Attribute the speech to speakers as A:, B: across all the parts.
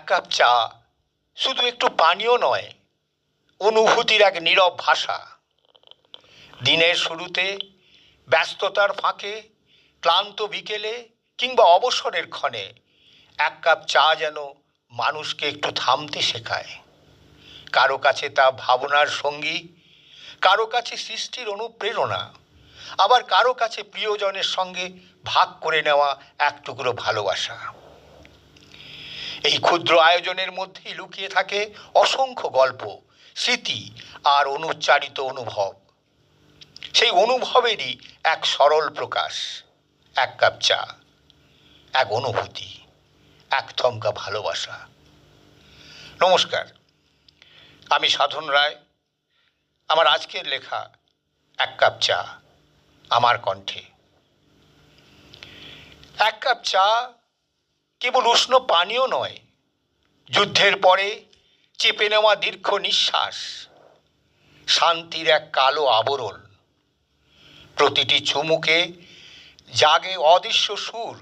A: Cup চা শুধু একটু পানীয় নয়, অনুভূতির এক নীরব ভাষা। দিনের শুরুতে, ব্যস্ততার ফাঁকে, ক্লান্ত বিকেলে কিংবা অবসরের ক্ষণে এক কাপ চা যেন মানুষকে একটু থামতে শেখায়। কারো কাছে তা ভাবনার সঙ্গী, কারো কাছে সৃষ্টির অনুপ্রেরণা, আবার কারো কাছে প্রিয়জনের সঙ্গে ভাগ করে নেওয়া এক টুকরো ভালোবাসা। এই ক্ষুদ্র আয়োজনের মধ্যেই লুকিয়ে থাকে অসংখ্য গল্প, স্মৃতি আর অনুচ্চারিত অনুভব। সেই অনুভবেরই এক সরল প্রকাশ, এক কাপ চা, এক অনুভূতি, এক থমকা ভালোবাসা। নমস্কার, আমি সাধন রায়। আমার আজকের লেখা এক কাপ চা, আমার কণ্ঠে। এক কাপ চা কেবল উষ্ণ পানীয় নয়, যুদ্ধের পরে চেপে নেওয়া দীর্ঘ নিঃশ্বাস, শান্তির এক কালো আবরণ। প্রতিটি চুমুকে জাগে অদৃশ্য সুর,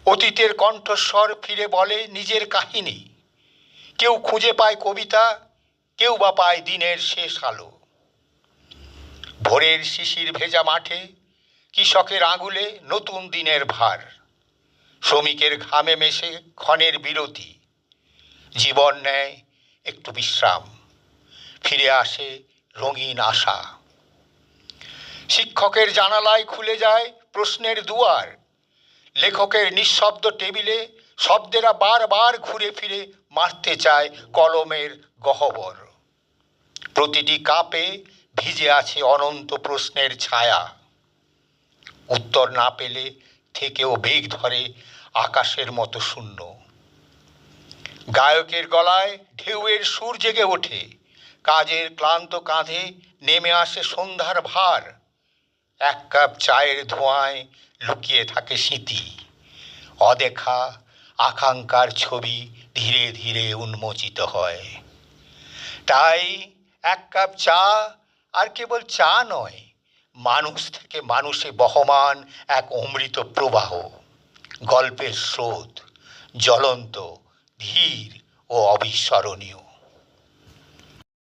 A: অতীতের কণ্ঠস্বর ফিরে বলে নিজের কাহিনী। কেউ খুঁজে পায় কবিতা, কেউ বা পায় দিনের শেষ আলো। ভোরের শিশির ভেজা মাঠে কৃষকের আঙুলে নতুন দিনের ভার, শ্রমিকের ঘামে মেশে ক্ষণের বিরতি। জীবন নেয় একটু বিশ্রাম, ফিরে আসে রঙিন আশা। শিক্ষকের জানালায় খুলে যায় প্রশ্নের দুয়ার, লেখকের নিঃশব্দ টেবিলে শব্দেরা বারবার ঘুরে ফিরে মারতে চায় কলমের গহ্বর। প্রতিটি কাপে ভিজে আছে অনন্ত প্রশ্নের ছায়া, উত্তর না পেলে থেকেও বেগ ধরে আকাশের মতো শূন্য। গায়কের গলায় ঢেউয়ের সুর জেগে ওঠে, কাজের ক্লান্ত কাঁধে নেমে আসে সন্ধ্যার ভার। এক কাপ চায়ের ধোঁয়ায় লুকিয়ে থাকে স্মৃতি, অদেখা আকাঙ্ক্ষার ছবি ধীরে ধীরে উন্মোচিত হয়। তাই এক কাপ চা আর কেবল চা নয়, মানুষ থেকে মানুষে বহমান এক অমৃত প্রবাহ, গল্পের স্রোত, জ্বলন্ত, ধীর ও অবিস্মরণীয়।